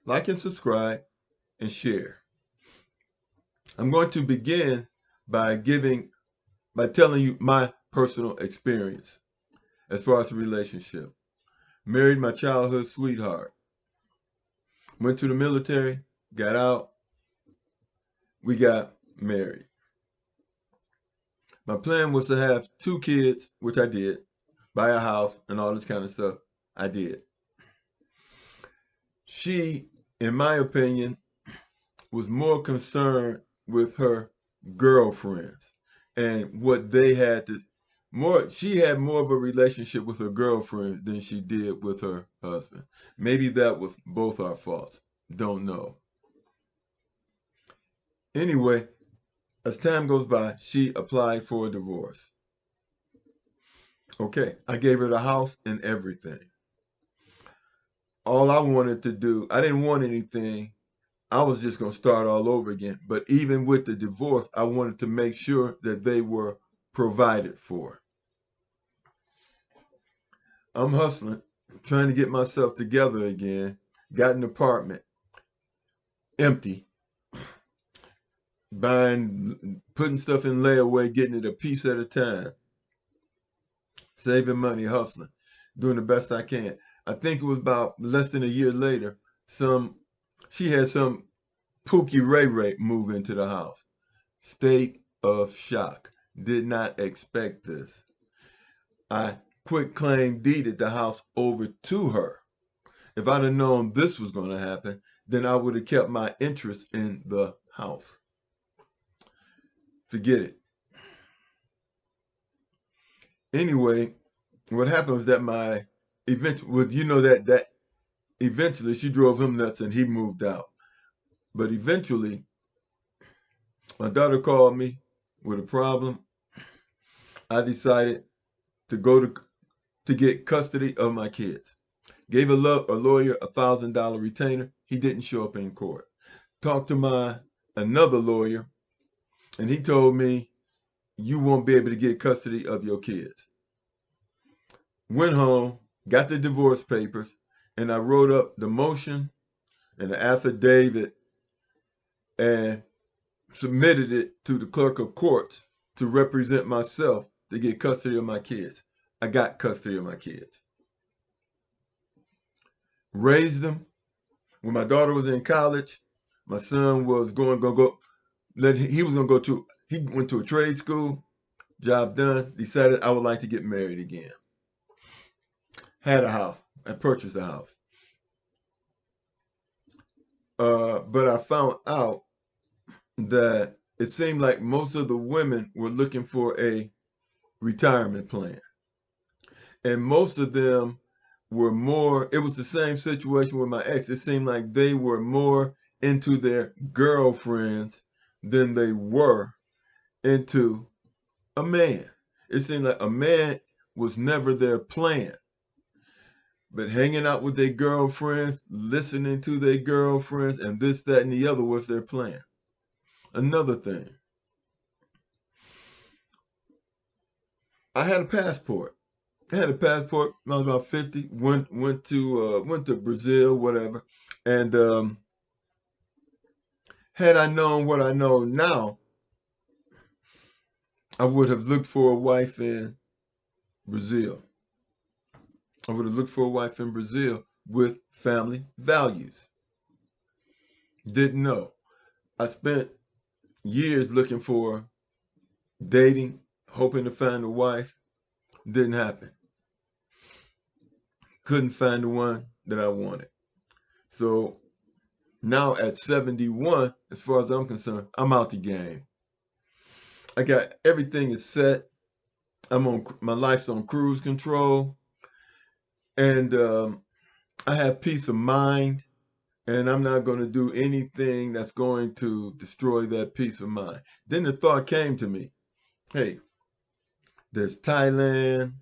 like and subscribe, and share. I'm going to begin by telling you my personal experience as far as the relationship. Married my childhood sweetheart. Went to the military, got out, we got married. My plan was to have 2 kids, which I did, buy a house and all this kind of stuff. I did. She, in my opinion, was more concerned with her girlfriends and what they had to more she had more of a relationship with her girlfriend than she did with her husband. Maybe that was both our faults. Don't know. Anyway, as time goes by, she applied for a divorce. Okay, I gave her the house and everything. All I wanted to do, I didn't want anything. I was just going to start all over again. But even with the divorce, I wanted to make sure that they were provided for. I'm hustling, trying to get myself together again. Got an apartment, empty, putting stuff in layaway, getting it a piece at a time, saving money, hustling, doing the best I can. I think it was about less than a year later, she had some Pookie Ray Ray move into the house. State of shock. Did not expect this. I quit claim deeded the house over to her. If I'd have known this was going to happen, then I would have kept my interest in the house. Forget it. Anyway, what happened was that that eventually she drove him nuts and he moved out. But eventually, my daughter called me with a problem. I decided to go to get custody of my kids. Gave a lawyer $1,000 retainer. He didn't show up in court. Talked to another lawyer, and he told me, you won't be able to get custody of your kids. Went home, got the divorce papers, and I wrote up the motion and the affidavit and submitted it to the clerk of courts to represent myself to get custody of my kids. I got custody of my kids. Raised them. When my daughter was in college, my son was he went to a trade school, job done, decided I would like to get married again. Had a house. I purchased a house. But I found out that it seemed like most of the women were looking for a retirement plan. And most of them it was the same situation with my ex. It seemed like they were more into their girlfriends than they were into a man. It seemed like a man was never their plan. But hanging out with their girlfriends, listening to their girlfriends, and this, that, and the other was their plan. Another thing, I had a passport. I had a passport. I was about 50. Went to Brazil, whatever. And had I known what I know now, I would have looked for a wife in Brazil. I would have looked for a wife in Brazil with family values. Didn't know. I spent years looking for dating, hoping to find a wife. Didn't happen. Couldn't find the one that I wanted. So now at 71, as far as I'm concerned, I'm out the game. I got everything is set. My life's on cruise control, and I have peace of mind, and I'm not going to do anything that's going to destroy that peace of mind. Then the thought came to me, hey, there's Thailand,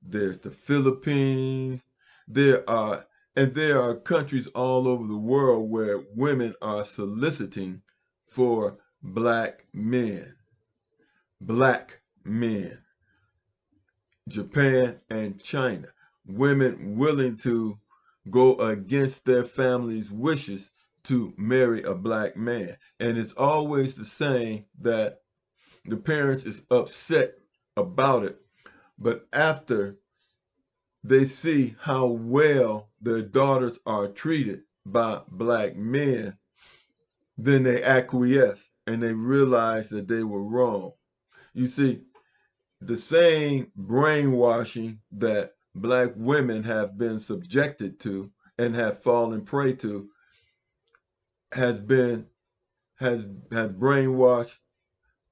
there's the Philippines, there are countries all over the world where women are soliciting for black men. Black men. Japan and China. Women willing to go against their family's wishes to marry a black man. And it's always the same that the parents is upset about it, but after they see how well their daughters are treated by black men, then they acquiesce and they realize that they were wrong. You see, the same brainwashing that black women have been subjected to and have fallen prey to has been has brainwashed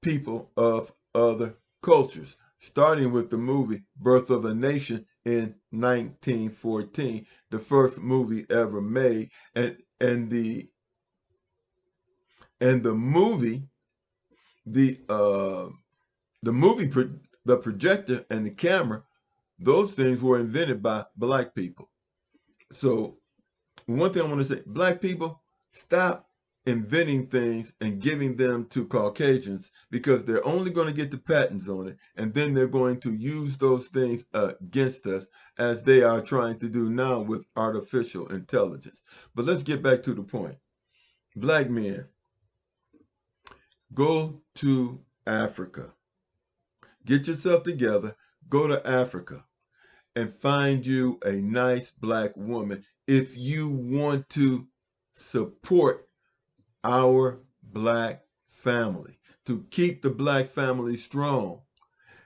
people of other cultures, starting with the movie Birth of a Nation in 1914, the first movie ever made, and the movie, the uh the movie the projector and the camera, those things were invented by black people. So one thing I want to say, black people, stop inventing things and giving them to Caucasians, because they're only going to get the patents on it, and then they're going to use those things against us, as they are trying to do now with artificial intelligence. But let's get back to the point. Black men, go to Africa. Get yourself together, go to Africa, and find you a nice black woman if you want to support our black family, to keep the black family strong.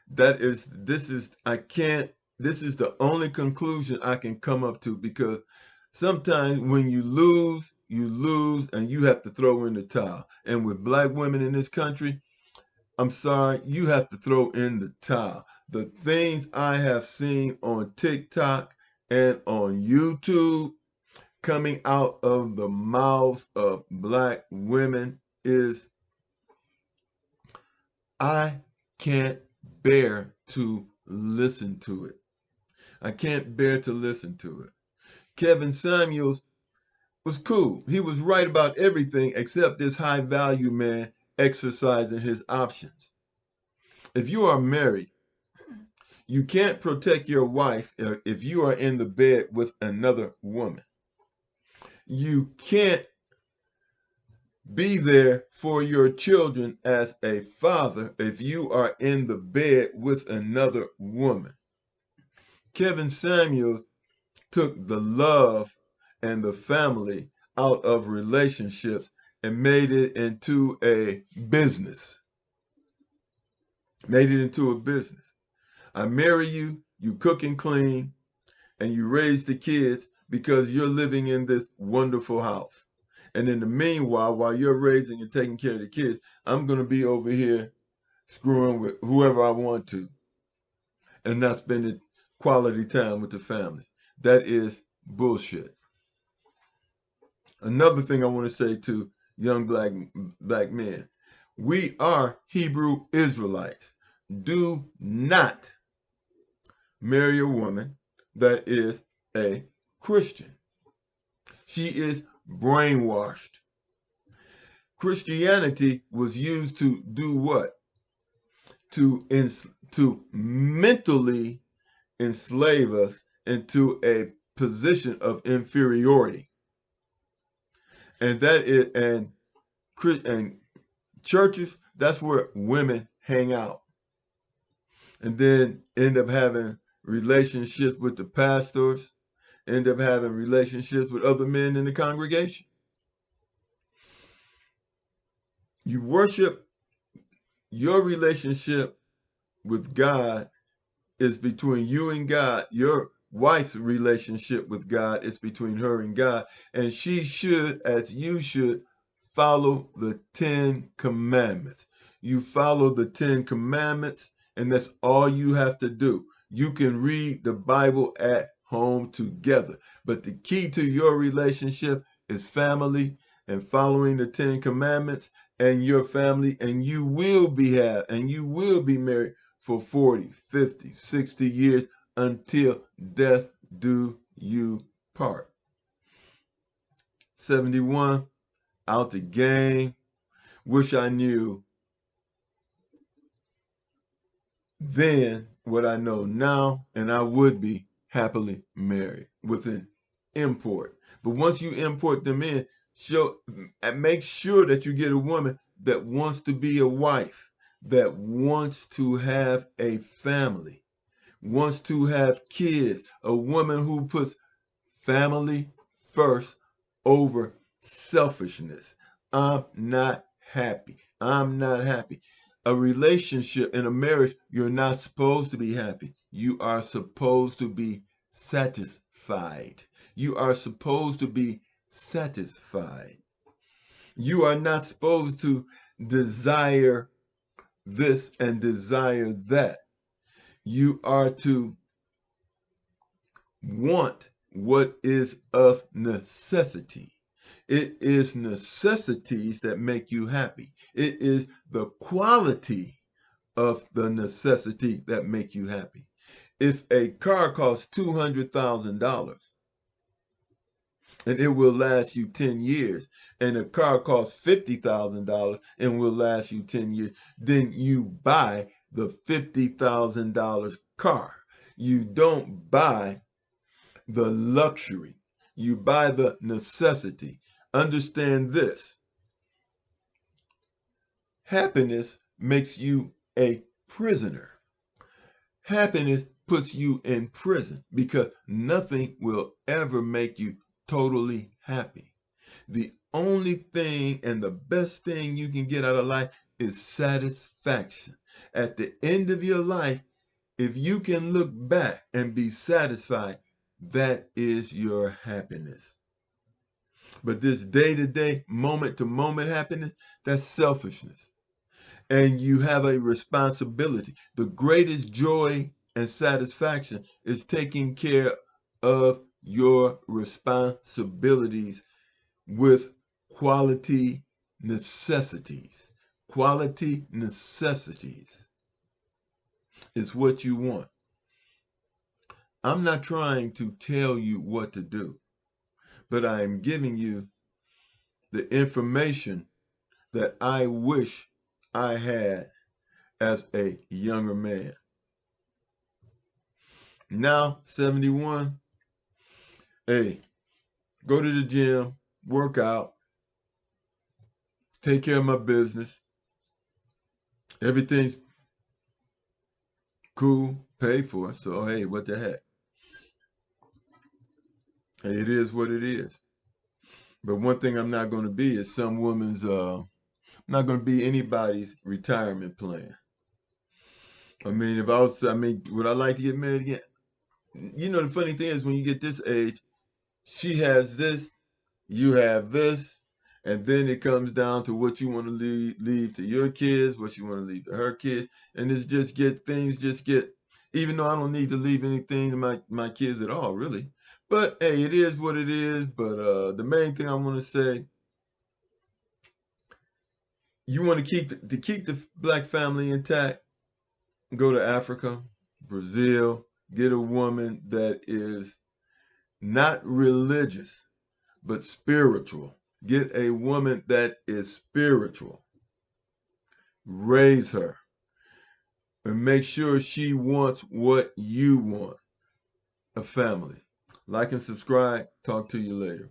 This is the only conclusion I can come up to, because sometimes when you lose and you have to throw in the towel. And with black women in this country, I'm sorry, you have to throw in the towel. The things I have seen on TikTok and on YouTube coming out of the mouths of black women is, I can't bear to listen to it. I can't bear to listen to it. Kevin Samuels was cool. He was right about everything except this high value man exercising his options. If you are married, you can't protect your wife if you are in the bed with another woman. You can't be there for your children as a father if you are in the bed with another woman. Kevin Samuels took the love and the family out of relationships and made it into a business. Made it into a business. I marry you, you cook and clean, and you raise the kids because you're living in this wonderful house. And in the meanwhile, while you're raising and taking care of the kids, I'm going to be over here screwing with whoever I want to and not spending quality time with the family. That is bullshit. Another thing I want to say to young black men, we are Hebrew Israelites. Do not marry a woman that is a Christian. She is brainwashed. Christianity was used to do what? To mentally enslave us into a position of inferiority. And that is, and churches, that's where women hang out. And then end up having relationships with the pastors, end up having relationships with other men in the congregation. You worship, your relationship with God is between you and God. Your wife's relationship with God is between her and God. And she should, as you should, follow the 10 commandments. You follow the 10 commandments, and that's all you have to do. You can read the Bible at home together. But the key to your relationship is family and following the 10 commandments and your family, and you will be married for 40, 50, 60 years until death do you part. 71, out the game. Wish I knew then what I know now, and I would be happily married with an import. But once you import them in, make sure that you get a woman that wants to be a wife, that wants to have a family, wants to have kids, a woman who puts family first over selfishness. I'm not happy. I'm not happy. A relationship in a marriage, you're not supposed to be happy. You are supposed to be satisfied. You are supposed to be satisfied. You are not supposed to desire this and desire that. You are to want what is of necessity. It is necessities that make you happy. It is the quality of the necessity that make you happy. If a car costs $200,000 and it will last you 10 years, and a car costs $50,000 and will last you 10 years, then you buy the $50,000 car. You don't buy the luxury. You buy the necessity. Understand this. Happiness makes you a prisoner. Happiness puts you in prison because nothing will ever make you totally happy. The only thing and the best thing you can get out of life is satisfaction. At the end of your life, if you can look back and be satisfied, that is your happiness. But this day-to-day, moment-to-moment happiness, that's selfishness. And you have a responsibility. The greatest joy and satisfaction is taking care of your responsibilities with quality necessities. Quality necessities is what you want. I'm not trying to tell you what to do, but I am giving you the information that I wish I had as a younger man. Now, 71, hey, go to the gym, work out, take care of my business. Everything's cool, paid for, so hey, what the heck? Hey, it is what it is. But one thing I'm not going to be is some woman's, I'm not going to be anybody's retirement plan. I mean, would I like to get married again? You know, the funny thing is when you get this age, she has this, you have this, and then it comes down to what you want to leave to your kids, what you want to leave to her kids, and things just get, even though I don't need to leave anything to my kids at all, really. But hey, it is what it is. But the main thing I want to say, you want to keep the black family intact, go to Africa, Brazil, get a woman that is not religious, but spiritual. Get a woman that is spiritual. Raise her and make sure she wants what you want, a family. Like and subscribe. Talk to you later.